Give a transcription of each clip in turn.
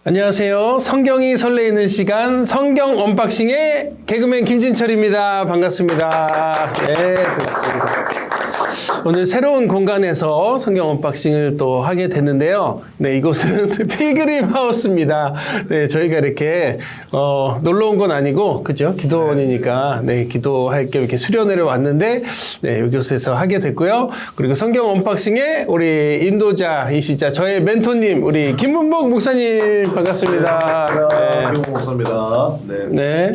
안녕하세요. 성경이 설레이는 시간 성경 언박싱의 개그맨 김진철입니다. 반갑습니다. 네, 반갑습니다. 오늘 새로운 공간에서 성경 언박싱을 또 하게 됐는데요. 네, 이곳은 필그림 하우스입니다. 네, 저희가 이렇게 놀러 온 건 아니고, 그죠? 기도원이니까, 네, 기도할 겸 이렇게 수련회를 왔는데, 네, 이곳에서 하게 됐고요. 그리고 성경 언박싱의 우리 인도자이시자 저의 멘토님, 우리 김문복 목사님 반갑습니다. 네, 김문복 목사입니다. 네,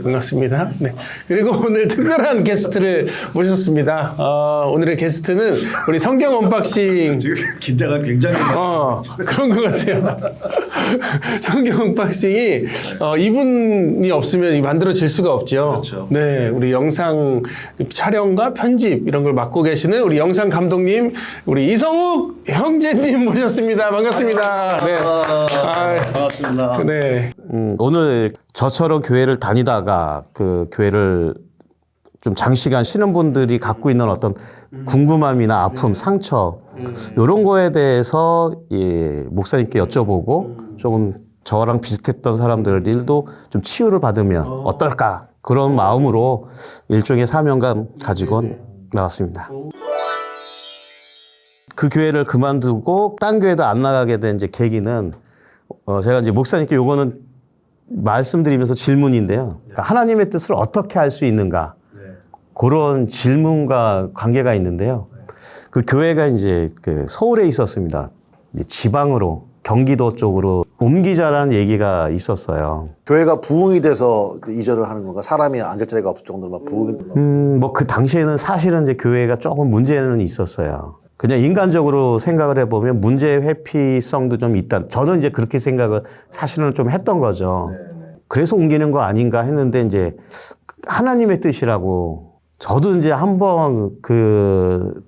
반갑습니다. 네. 그리고 오늘 특별한 게스트를 모셨습니다. 오늘의 게스트는 우리 성경 언박싱. 지금 긴장감 굉장히 그런 것 같아요. 성경 언박싱이 이분이 없으면 만들어질 수가 없죠. 그렇죠. 네, 우리 영상 촬영과 편집 이런 걸 맡고 계시는 우리 영상 감독님, 우리 이성욱 형제님 모셨습니다. 반갑습니다. 네, 반갑습니다. 네. 오늘 저처럼 교회를 다니다가 그 교회를 좀 장시간 쉬는 분들이 갖고 있는 어떤 궁금함이나 아픔, 상처 이런 거에 대해서 목사님께 여쭤보고 조금 저랑 비슷했던 사람들 일도 좀 치유를 받으면 어떨까 그런 마음으로 일종의 사명감 가지고 나왔습니다. 그 교회를 그만두고 딴 교회도 안 나가게 된 이제 계기는 제가 이제 목사님께 요거는 말씀드리면서 질문인데요. 그러니까 하나님의 뜻을 어떻게 알 수 있는가? 그런 질문과 관계가 있는데요. 그 교회가 이제 그 서울에 있었습니다. 지방으로 경기도 쪽으로 옮기자라는 얘기가 있었어요. 교회가 부흥이 돼서 이전을 하는 건가? 사람이 앉을 자리가 없을 정도로 막 부흥이. 뭐 그 당시에는 사실은 이제 교회가 조금 문제는 있었어요. 그냥 인간적으로 생각을 해보면 문제 회피성도 좀 있다. 저는 이제 그렇게 생각을 사실은 좀 했던 거죠. 그래서 옮기는 거 아닌가 했는데 이제 하나님의 뜻이라고 저도 이제 한번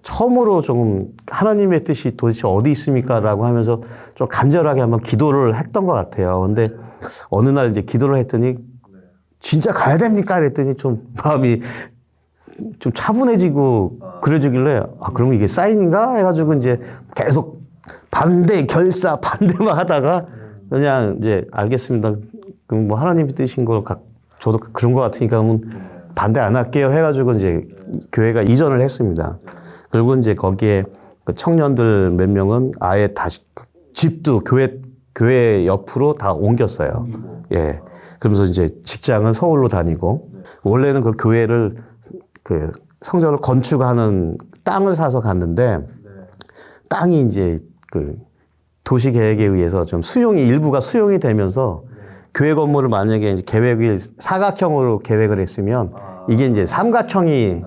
처음으로 좀 하나님의 뜻이 도대체 어디 있습니까라고 하면서 좀 간절하게 한번 기도를 했던 것 같아요. 근데 어느 날 이제 기도를 했더니 진짜 가야 됩니까? 그랬더니 좀 마음이 좀 차분해지고 그래주길래 그럼 이게 사인인가? 해가지고 이제 계속 반대, 결사, 반대만 하다가 그냥 이제 알겠습니다. 그럼 뭐 하나님의 뜻인 걸 저도 그런 것 같으니까 반대 안 할게요 해가지고 이제 교회가 이전을 했습니다. 그리고 이제 거기에 그 청년들 몇 명은 아예 다시 집도 교회 옆으로 다 옮겼어요. 예. 그러면서 이제 직장은 서울로 다니고 원래는 그 교회를 그 성전을 건축하는 땅을 사서 갔는데 땅이 이제 그 도시 계획에 의해서 좀 일부가 수용이 되면서 교회 건물을 만약에 이제 계획이 사각형으로 계획을 했으면 이게 이제 삼각형이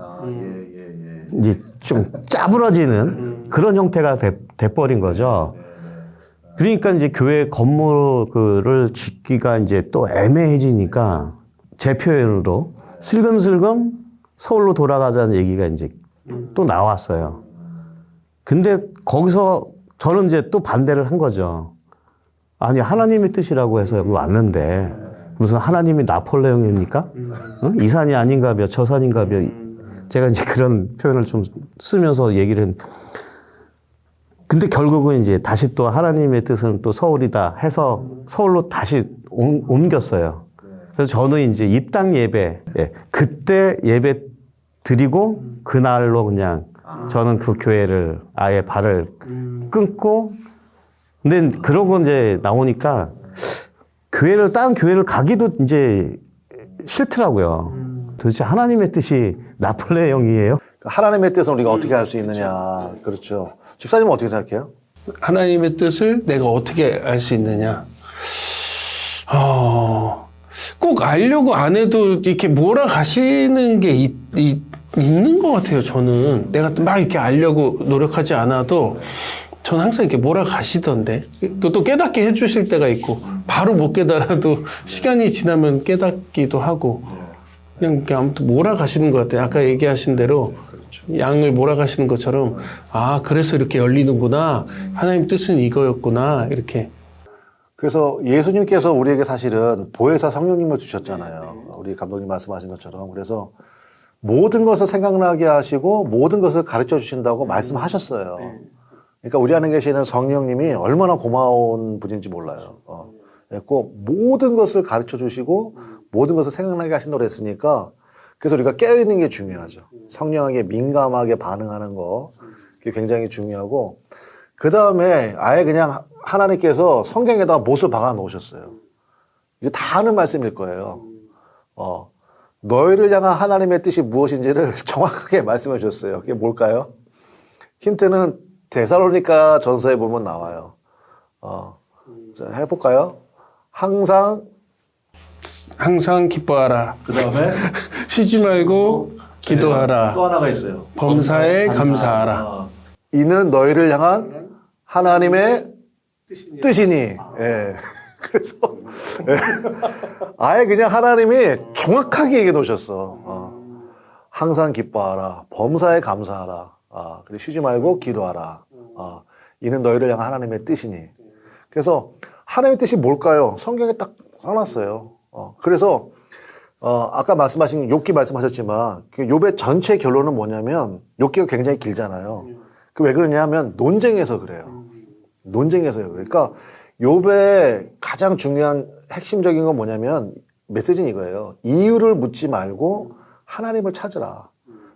이제 좀 짜부러지는 그런 형태가 돼버린 거죠. 그러니까 이제 교회 건물을 짓기가 이제 또 애매해지니까 제 표현으로 슬금슬금 서울로 돌아가자는 얘기가 이제 또 나왔어요. 근데 거기서 저는 이제 또 반대를 한 거죠. 아니 하나님의 뜻이라고 해서 여기 왔는데 무슨 하나님이 나폴레옹입니까? 응? 이 산이 아닌가벼 저 산인가벼 제가 이제 그런 표현을 좀 쓰면서 얘기를 했는데 근데 결국은 이제 다시 또 하나님의 뜻은 또 서울이다 해서 서울로 다시 옮겼어요. 그래서 저는 이제 입당 예배 그때 예배 드리고 그날로 그냥 저는 그 교회를 아예 발을 끊고 근데 그러고 이제 나오니까 다른 교회를 가기도 이제 싫더라고요. 도대체 하나님의 뜻이 나폴레옹이에요? 하나님의 뜻은 우리가 어떻게 알 수 있느냐. 그렇죠. 집사님은 어떻게 생각해요? 하나님의 뜻을 내가 어떻게 알 수 있느냐. 꼭 알려고 안 해도 이렇게 몰아가시는 게 있는 것 같아요, 저는. 내가 막 이렇게 알려고 노력하지 않아도 저는 항상 이렇게 몰아가시던데. 또 깨닫게 해주실 때가 있고, 바로 못 깨달아도 시간이 지나면 깨닫기도 하고, 그냥 이렇게 아무튼 몰아가시는 것 같아요. 아까 얘기하신 대로 양을 몰아가시는 것처럼, 그래서 이렇게 열리는구나. 하나님 뜻은 이거였구나. 이렇게. 그래서 예수님께서 우리에게 사실은 보혜사 성령님을 주셨잖아요. 우리 감독님 말씀하신 것처럼. 그래서 모든 것을 생각나게 하시고 모든 것을 가르쳐 주신다고 말씀하셨어요. 그러니까 우리 안에 계시는 성령님이 얼마나 고마운 분인지 몰라요. 했고 모든 것을 가르쳐 주시고 모든 것을 생각나게 하신다고 그랬으니까 그래서 우리가 깨어있는 게 중요하죠. 성령에게 민감하게 반응하는 거 그게 굉장히 중요하고 그 다음에 아예 그냥 하나님께서 성경에다가 못을 박아 놓으셨어요. 이거 다 아는 말씀일 거예요. 너희를 향한 하나님의 뜻이 무엇인지를 정확하게 말씀해 주셨어요. 그게 뭘까요? 힌트는 데살로니가 전서에 보면 나와요. 자, 해볼까요? 항상 기뻐하라. 그 다음에 쉬지 말고 기도하라. 또 하나가 있어요. 범사에 감사하라. 이는 너희를 향한 하나님의 뜻이니. 예. 그래서 예. 아예 그냥 하나님이 정확하게 얘기해 놓으셨어. 항상 기뻐하라. 범사에 감사하라. 그리고 쉬지 말고 기도하라. 이는 너희를 향한 하나님의 뜻이니. 그래서 하나님의 뜻이 뭘까요? 성경에 딱 써놨어요. 그래서 아까 말씀하신 욥기 말씀하셨지만 욥의 전체 결론은 뭐냐면 욥기가 굉장히 길잖아요. 그 왜 그러냐면 논쟁에서 그래요. 논쟁에서요. 그러니까 욥의 가장 중요한 핵심적인 건 뭐냐면 메시지는 이거예요. 이유를 묻지 말고 하나님을 찾으라.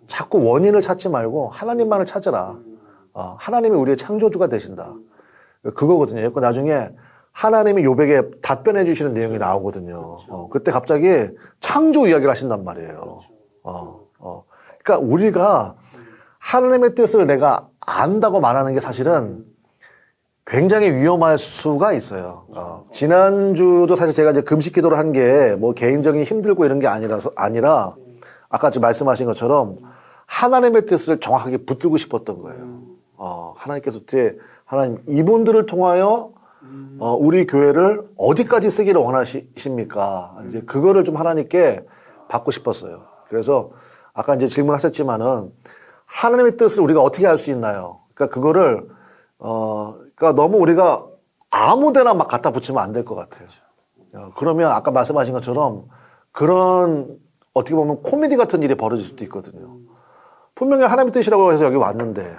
자꾸 원인을 찾지 말고 하나님만을 찾으라. 하나님이 우리의 창조주가 되신다. 그거거든요. 그 나중에 하나님이 욥에게 답변해 주시는 내용이 나오거든요. 그때 갑자기 창조 이야기를 하신단 말이에요. 그러니까 우리가 하나님의 뜻을 내가 안다고 말하는 게 사실은 굉장히 위험할 수가 있어요. 지난주도 사실 제가 이제 금식 기도를 한 게 뭐 개인적인 힘들고 이런 게 아니라 아까 지금 말씀하신 것처럼 하나님의 뜻을 정확하게 붙들고 싶었던 거예요. 하나님께서 하나님 이분들을 통하여 우리 교회를 어디까지 쓰기를 원하십니까? 이제 그거를 좀 하나님께 받고 싶었어요. 그래서 아까 이제 질문하셨지만은 하나님의 뜻을 우리가 어떻게 알 수 있나요? 그러니까 그거를 그러니까 너무 우리가 아무데나 막 갖다 붙이면 안 될 것 같아요. 그러면 아까 말씀하신 것처럼 그런 어떻게 보면 코미디 같은 일이 벌어질 수도 있거든요. 분명히 하나님의 뜻이라고 해서 여기 왔는데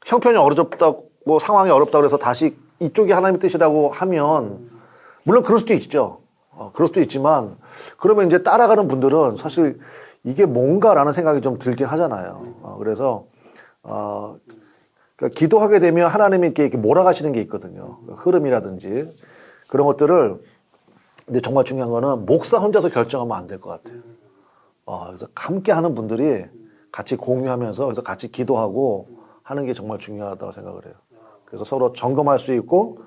형편이 어렵다고 상황이 어렵다고 해서 다시 이쪽이 하나님의 뜻이라고 하면 물론 그럴 수도 있죠. 그럴 수도 있지만 그러면 이제 따라가는 분들은 사실 이게 뭔가라는 생각이 좀 들긴 하잖아요. 그래서 그러니까 기도하게 되면 하나님이 이렇게 몰아가시는 게 있거든요. 흐름이라든지 그런 것들을 근데 정말 중요한 거는 목사 혼자서 결정하면 안 될 것 같아요. 그래서 함께 하는 분들이 같이 공유하면서 그래서 같이 기도하고 하는 게 정말 중요하다고 생각을 해요. 그래서 서로 점검할 수 있고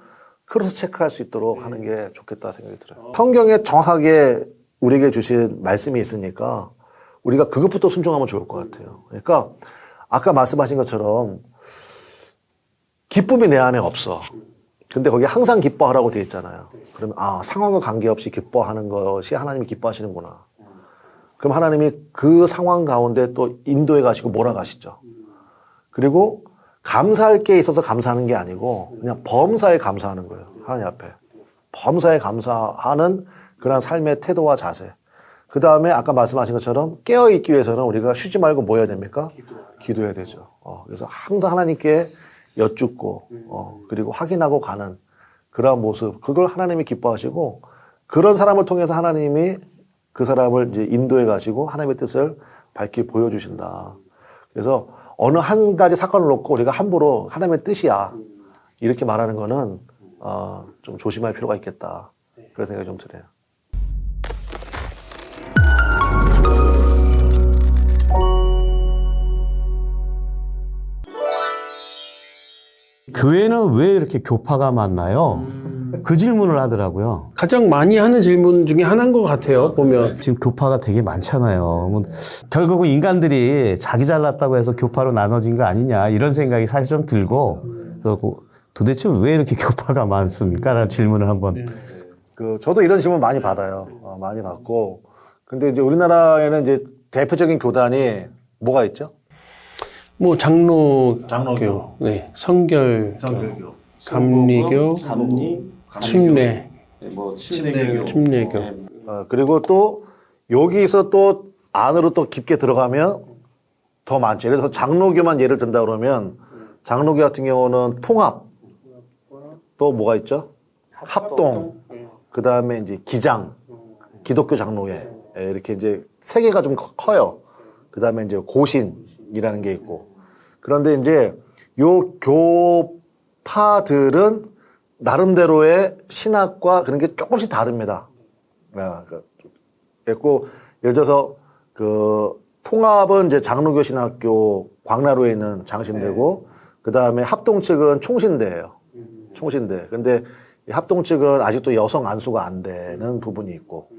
크로스 체크할 수 있도록 하는 게 좋겠다 생각이 들어요. 성경에 정확하게 우리에게 주신 말씀이 있으니까 우리가 그것부터 순종하면 좋을 것 같아요. 그러니까 아까 말씀하신 것처럼 기쁨이 내 안에 없어. 근데 거기 항상 기뻐하라고 되어 있잖아요. 그러면 상황과 관계없이 기뻐하는 것이 하나님이 기뻐하시는구나. 그럼 하나님이 그 상황 가운데 또 인도해 가시고 몰아가시죠. 그리고 감사할 게 있어서 감사하는 게 아니고 그냥 범사에 감사하는 거예요. 하나님 앞에. 범사에 감사하는 그런 삶의 태도와 자세. 그 다음에 아까 말씀하신 것처럼 깨어있기 위해서는 우리가 쉬지 말고 뭐 해야 됩니까? 기도해야 되죠. 그래서 항상 하나님께 여쭙고 그리고 확인하고 가는 그러한 모습. 그걸 하나님이 기뻐하시고 그런 사람을 통해서 하나님이 그 사람을 이제 인도해 가시고 하나님의 뜻을 밝히 보여주신다. 그래서 어느 한 가지 사건을 놓고 우리가 함부로 하나님의 뜻이야 이렇게 말하는 거는 좀 조심할 필요가 있겠다. 그런 생각이 좀 들어요. 교회는 왜 이렇게 교파가 많나요? 그 질문을 하더라고요. 가장 많이 하는 질문 중에 하나인 것 같아요, 보면. 지금 교파가 되게 많잖아요. 뭐 결국은 인간들이 자기 잘났다고 해서 교파로 나눠진 거 아니냐 이런 생각이 사실 좀 들고 그래서 도대체 왜 이렇게 교파가 많습니까? 라는 질문을 한번. 저도 이런 질문 많이 받아요. 많이 받고. 근데 이제 우리나라에는 이제 대표적인 교단이 뭐가 있죠? 뭐 장로교, 네, 성결교, 감리교, 침례, 침례교. 그리고 또 여기서 또 안으로 또 깊게 들어가면 더 많죠. 예를 들어서 장로교만 예를 든다 그러면 장로교 같은 경우는 통합, 또 뭐가 있죠? 합동, 그 다음에 이제 기장, 기독교 장로회, 이렇게 이제 세 개가 좀 커요. 그 다음에 이제 고신이라는 게 있고. 그런데 이제 요 교파들은 나름대로의 신학과 그런 게 조금씩 다릅니다. 그랬고, 예를 들어서 통합은 이제 장로교 신학교 광나루에 있는 장신대고, 그 다음에 합동 측은 총신대예요. 총신대. 근데 이 합동 측은 아직도 여성 안수가 안 되는 부분이 있고,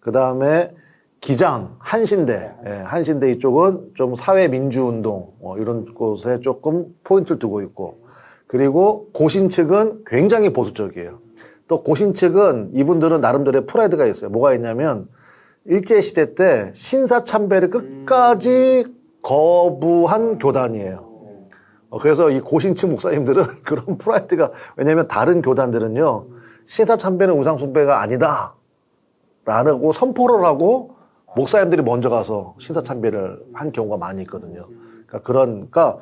그 다음에 기장, 한신대. 한신대 이쪽은 좀 사회민주운동, 이런 곳에 조금 포인트를 두고 있고, 그리고 고신 측은 굉장히 보수적이에요. 또 고신 측은 이분들은 나름대로의 프라이드가 있어요. 뭐가 있냐면, 일제시대 때 신사참배를 끝까지 거부한 교단이에요. 그래서 이 고신층 목사님들은 그런 프라이드가, 왜냐면 다른 교단들은요, 신사참배는 우상숭배가 아니다. 라고 선포를 하고, 목사님들이 먼저 가서 신사참배를 한 경우가 많이 있거든요. 그러니까,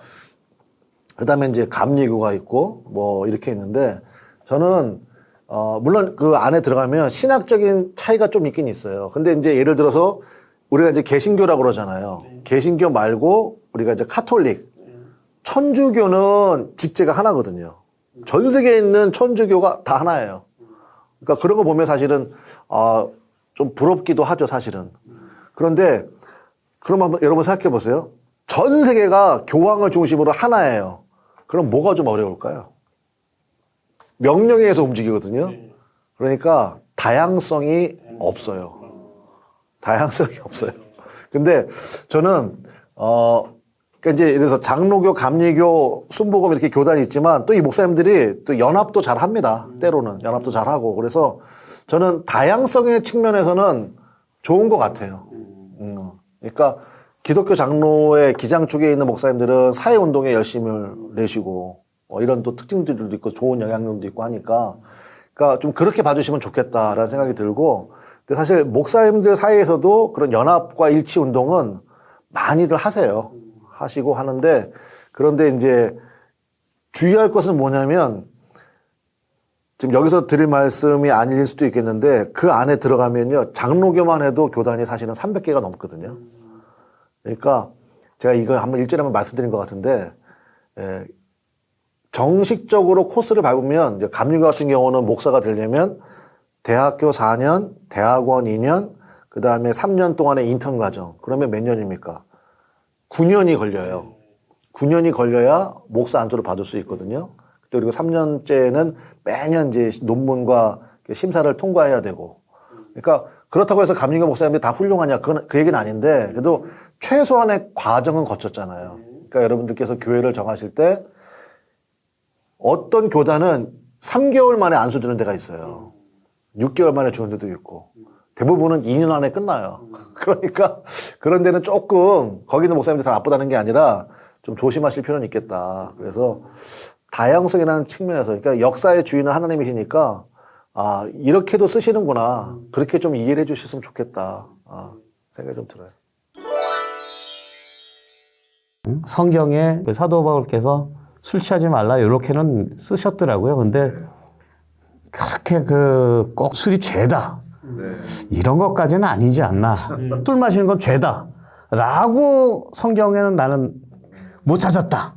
그 다음에 이제 감리교가 있고, 뭐, 이렇게 있는데, 저는, 물론 그 안에 들어가면 신학적인 차이가 좀 있긴 있어요. 근데 이제 예를 들어서, 우리가 이제 개신교라고 그러잖아요. 개신교 말고, 우리가 이제 카톨릭, 천주교는 직제가 하나거든요. 전 세계에 있는 천주교가 다 하나예요. 그러니까 그런 거 보면 사실은, 좀 부럽기도 하죠, 사실은. 그런데, 그럼 한번 여러분 생각해 보세요. 전 세계가 교황을 중심으로 하나예요. 그럼 뭐가 좀 어려울까요? 명령에 의해서 움직이거든요. 그러니까 다양성이 없어요. 다양성이 없어요. 근데 저는, 그러니까 이제 예를 들어서 장로교, 감리교, 순복음 이렇게 교단이 있지만 또 이 목사님들이 또 연합도 잘 합니다. 때로는 연합도 잘 하고. 그래서 저는 다양성의 측면에서는 좋은 것 같아요. 그러니까 기독교 장로의 기장 쪽에 있는 목사님들은 사회운동에 열심을 내시고, 이런 또 특징들도 있고 좋은 영향력도 있고 하니까, 그러니까 좀 그렇게 봐주시면 좋겠다라는 생각이 들고, 근데 사실 목사님들 사이에서도 그런 연합과 일치 운동은 많이들 하세요. 하시고 하는데, 그런데 이제 주의할 것은 뭐냐면, 지금 여기서 드릴 말씀이 아닐 수도 있겠는데, 그 안에 들어가면요, 장로교만 해도 교단이 사실은 300개가 넘거든요. 그러니까 제가 이거 한번 일전에 한번 말씀드린 것 같은데, 정식적으로 코스를 밟으면, 이제 감리교 같은 경우는 목사가 되려면 대학교 4년, 대학원 2년, 그 다음에 3년 동안의 인턴 과정. 그러면 몇 년입니까? 9년이 걸려요. 9년이 걸려야 목사 안수를 받을 수 있거든요. 그리고 3년째는 매년 이제 논문과 심사를 통과해야 되고. 그러니까 그렇다고 해서 감리교 목사님들이 다 훌륭하냐? 그 얘기는 아닌데, 그래도 최소한의 과정은 거쳤잖아요. 그러니까 여러분들께서 교회를 정하실 때 어떤 교단은 3개월 만에 안수 주는 데가 있어요. 6개월 만에 주는 데도 있고. 대부분은 2년 안에 끝나요. 그러니까 그런 데는 조금 거기 있는 목사님들이 다 나쁘다는 게 아니라 좀 조심하실 필요는 있겠다. 그래서 다양성이라는 측면에서, 그러니까 역사의 주인은 하나님이시니까 이렇게도 쓰시는구나. 그렇게 좀 이해를 해 주셨으면 좋겠다. 생각이 좀 들어요. 성경에 그 사도 바울께서 술 취하지 말라 이렇게는 쓰셨더라고요. 근데 그렇게 꼭 술이 죄다. 이런 것까지는 아니지 않나. 술 마시는 건 죄다. 라고 성경에는 나는 못 찾았다.